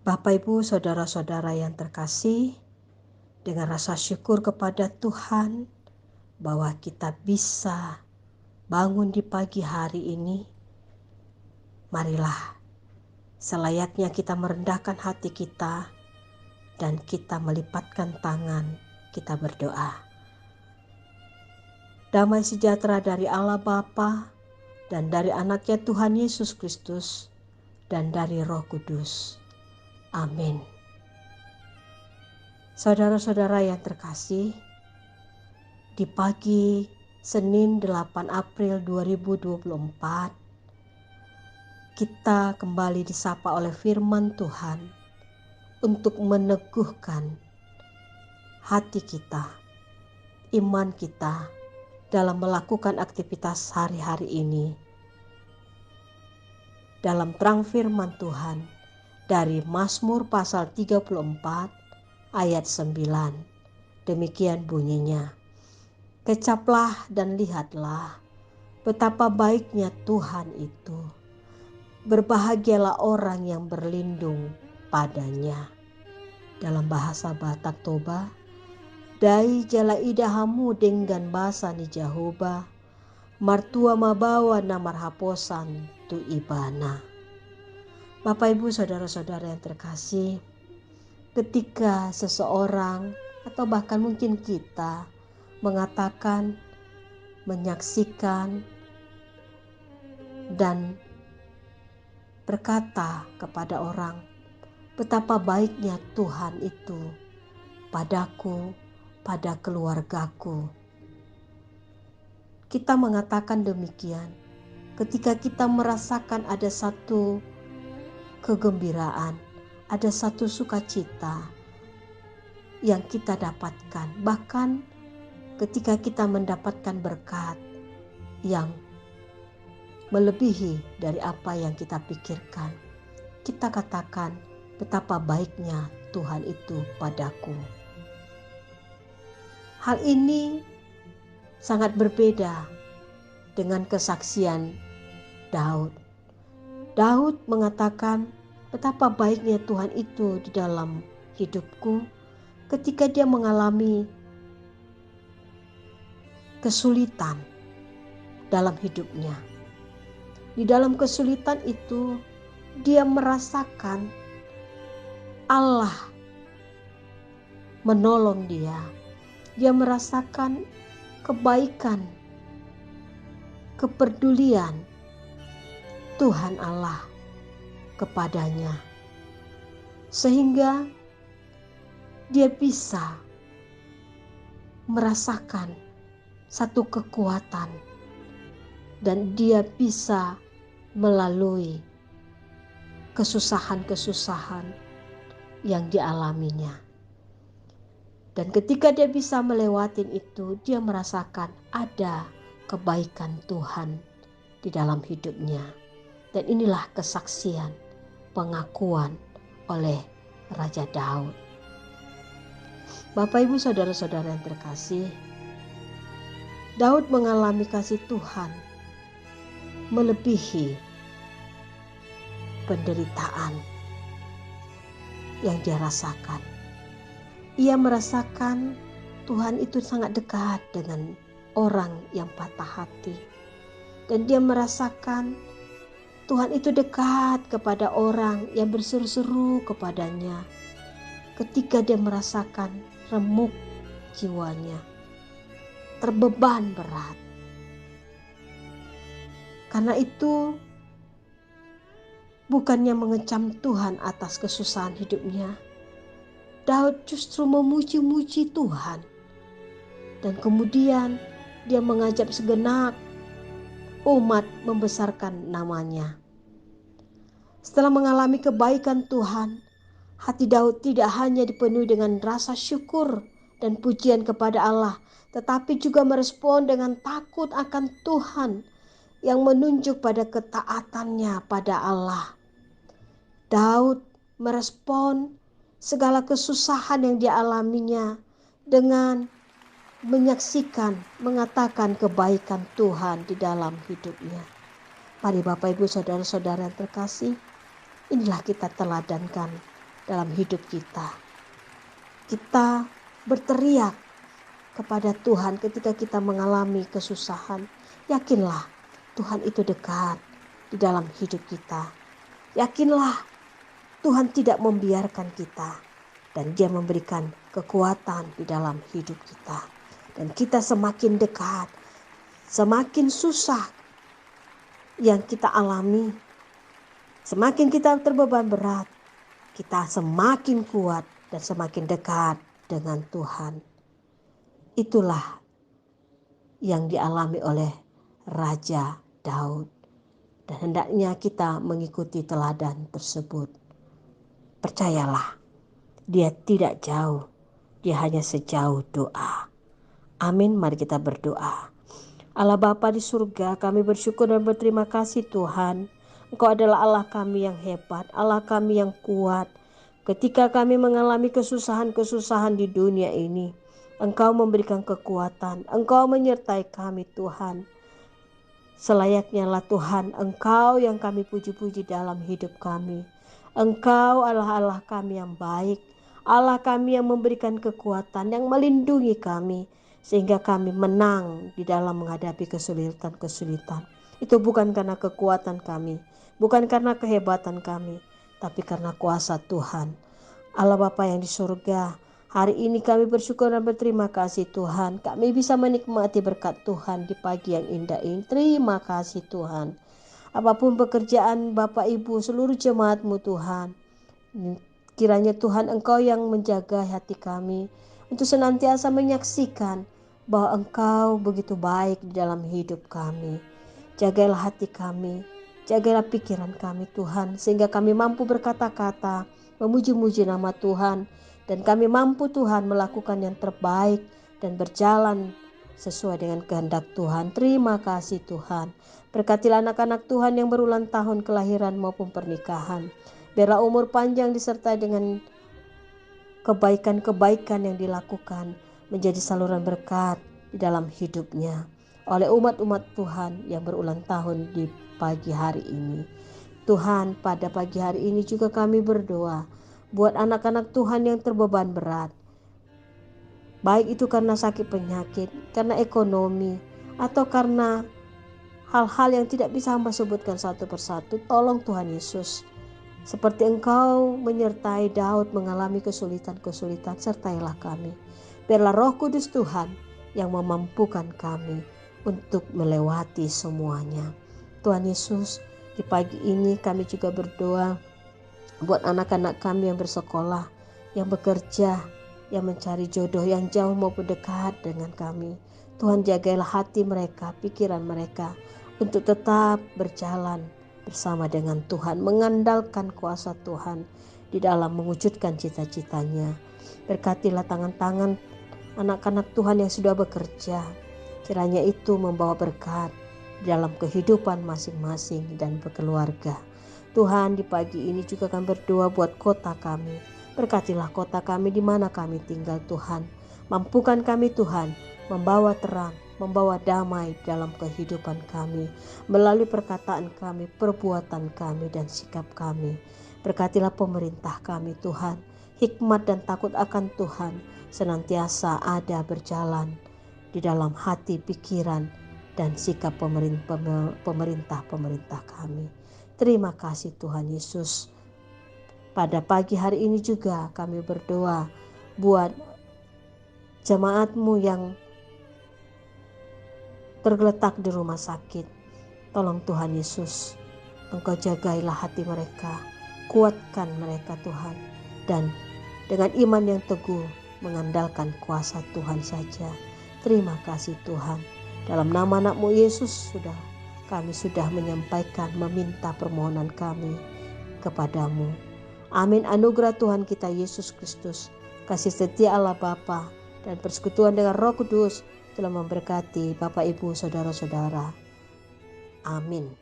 Bapak, Ibu, saudara-saudara yang terkasih, dengan rasa syukur kepada Tuhan bahwa kita bisa bangun di pagi hari ini, marilah selayaknya kita merendahkan hati kita dan kita melipatkan tangan, kita berdoa. Damai sejahtera dari Allah Bapa dan dari anaknya Tuhan Yesus Kristus dan dari Roh Kudus. Amin. Saudara-saudara yang terkasih, di pagi Senin 8 April 2024, kita kembali disapa oleh firman Tuhan untuk meneguhkan hati kita, iman kita dalam melakukan aktivitas hari-hari ini. Dalam terang firman Tuhan dari Mazmur pasal 34 ayat 9. Demikian bunyinya. Kecaplah dan lihatlah betapa baiknya Tuhan itu. Berbahagialah orang yang berlindung padanya. Dalam bahasa Batak Toba, dai jala idahamu dengan bahasa ni Jahoba, martua mabawa namar haposan tu ibana. Bapak, Ibu, saudara-saudara yang terkasih, ketika seseorang atau bahkan mungkin kita mengatakan, menyaksikan, dan berkata kepada orang, betapa baiknya Tuhan itu padaku, pada keluargaku. Kita mengatakan demikian ketika kita merasakan ada satu kegembiraan, ada satu sukacita yang kita dapatkan. Bahkan ketika kita mendapatkan berkat yang melebihi dari apa yang kita pikirkan, kita katakan betapa baiknya Tuhan itu padaku. Hal ini sangat berbeda dengan kesaksian Daud. Daud mengatakan betapa baiknya Tuhan itu di dalam hidupku ketika dia mengalami kesulitan dalam hidupnya. Di dalam kesulitan itu dia merasakan Allah menolong dia. Dia merasakan kebaikan, kepedulian Tuhan Allah kepadanya, sehingga dia bisa merasakan satu kekuatan dan dia bisa melalui kesusahan-kesusahan yang dialaminya. Dan ketika dia bisa melewati itu, dia merasakan ada kebaikan Tuhan di dalam hidupnya. Dan inilah kesaksian, pengakuan oleh Raja Daud. Bapak, Ibu, saudara-saudara yang terkasih, Daud mengalami kasih Tuhan melebihi penderitaan yang dia rasakan. Ia merasakan Tuhan itu sangat dekat dengan orang yang patah hati. Dan dia merasakan Tuhan itu dekat kepada orang yang berseru-seru kepadanya ketika dia merasakan remuk jiwanya, terbeban berat. Karena itu bukannya mengecam Tuhan atas kesusahan hidupnya, Daud justru memuji-muji Tuhan. Dan kemudian dia mengajak segenap umat membesarkan namanya. Setelah mengalami kebaikan Tuhan, hati Daud tidak hanya dipenuhi dengan rasa syukur dan pujian kepada Allah, tetapi juga merespon dengan takut akan Tuhan yang menunjuk pada ketaatannya pada Allah. Daud merespon segala kesusahan yang dialaminya dengan menyaksikan, mengatakan kebaikan Tuhan di dalam hidupnya. Mari Bapak, Ibu, saudara-saudara yang terkasih, inilah kita teladankan dalam hidup kita. Kita berteriak kepada Tuhan ketika kita mengalami kesusahan. Yakinlah Tuhan itu dekat di dalam hidup kita. Yakinlah Tuhan tidak membiarkan kita dan Dia memberikan kekuatan di dalam hidup kita. Dan kita semakin dekat, semakin susah yang kita alami, semakin kita terbeban berat, kita semakin kuat dan semakin dekat dengan Tuhan. Itulah yang dialami oleh Raja Daud. Dan hendaknya kita mengikuti teladan tersebut. Percayalah, Dia tidak jauh, Dia hanya sejauh doa. Amin, mari kita berdoa. Allah Bapa di surga, kami bersyukur dan berterima kasih Tuhan. Engkau adalah Allah kami yang hebat, Allah kami yang kuat. Ketika kami mengalami kesusahan-kesusahan di dunia ini, Engkau memberikan kekuatan, Engkau menyertai kami Tuhan. Selayaknya lah Tuhan, Engkau yang kami puji-puji dalam hidup kami. Engkau adalah Allah kami yang baik, Allah kami yang memberikan kekuatan, yang melindungi kami, sehingga kami menang di dalam menghadapi kesulitan-kesulitan. Itu bukan karena kekuatan kami, bukan karena kehebatan kami, tapi karena kuasa Tuhan. Allah Bapa yang di surga, hari ini kami bersyukur dan berterima kasih Tuhan. Kami bisa menikmati berkat Tuhan di pagi yang indah ini. Terima kasih Tuhan. Apapun pekerjaan Bapak Ibu seluruh jemaat-Mu Tuhan, kiranya Tuhan Engkau yang menjaga hati kami untuk senantiasa menyaksikan bahwa Engkau begitu baik di dalam hidup kami. Jagalah hati kami, jagalah pikiran kami Tuhan, sehingga kami mampu berkata-kata memuji-muji nama Tuhan, dan kami mampu Tuhan melakukan yang terbaik dan berjalan sesuai dengan kehendak Tuhan. Terima kasih Tuhan. Berkatilah anak-anak Tuhan yang berulang tahun kelahiran maupun pernikahan. Biarlah umur panjang disertai dengan kebaikan-kebaikan yang dilakukan menjadi saluran berkat di dalam hidupnya oleh umat-umat Tuhan yang berulang tahun di pagi hari ini. Tuhan, pada pagi hari ini juga kami berdoa buat anak-anak Tuhan yang terbeban berat. Baik itu karena sakit penyakit, karena ekonomi, atau karena hal-hal yang tidak bisa hamba sebutkan satu persatu. Tolong Tuhan Yesus, seperti Engkau menyertai Daud mengalami kesulitan-kesulitan, sertailah kami. Biarlah Roh Kudus Tuhan yang memampukan kami untuk melewati semuanya. Tuhan Yesus, di pagi ini kami juga berdoa buat anak-anak kami yang bersekolah, yang bekerja, yang mencari jodoh yang jauh maupun dekat dengan kami. Tuhan, jagailah hati mereka, pikiran mereka untuk tetap berjalan bersama dengan Tuhan, mengandalkan kuasa Tuhan di dalam mewujudkan cita-citanya. Berkatilah tangan-tangan anak-anak Tuhan yang sudah bekerja, kiranya itu membawa berkat dalam kehidupan masing-masing dan berkeluarga. Tuhan, di pagi ini juga kami berdoa buat kota kami. Berkatilah kota kami di mana kami tinggal Tuhan. Mampukan kami Tuhan membawa terang, membawa damai dalam kehidupan kami, melalui perkataan kami, perbuatan kami, dan sikap kami. Berkatilah pemerintah kami Tuhan. Hikmat dan takut akan Tuhan senantiasa ada berjalan di dalam hati, pikiran, dan sikap pemerintah kami. Terima kasih Tuhan Yesus. Pada pagi hari ini juga kami berdoa buat jemaat-Mu yang tergeletak di rumah sakit. Tolong Tuhan Yesus, Engkau jagailah hati mereka, kuatkan mereka Tuhan, dan dengan iman yang teguh mengandalkan kuasa Tuhan saja. Terima kasih Tuhan. Dalam nama anak-Mu Yesus kami sudah menyampaikan, meminta permohonan kami kepadamu. Amin. Anugerah Tuhan kita Yesus Kristus, kasih setia Allah Bapa, dan persekutuan dengan Roh Kudus telah memberkati Bapak Ibu Saudara-saudara. Amin.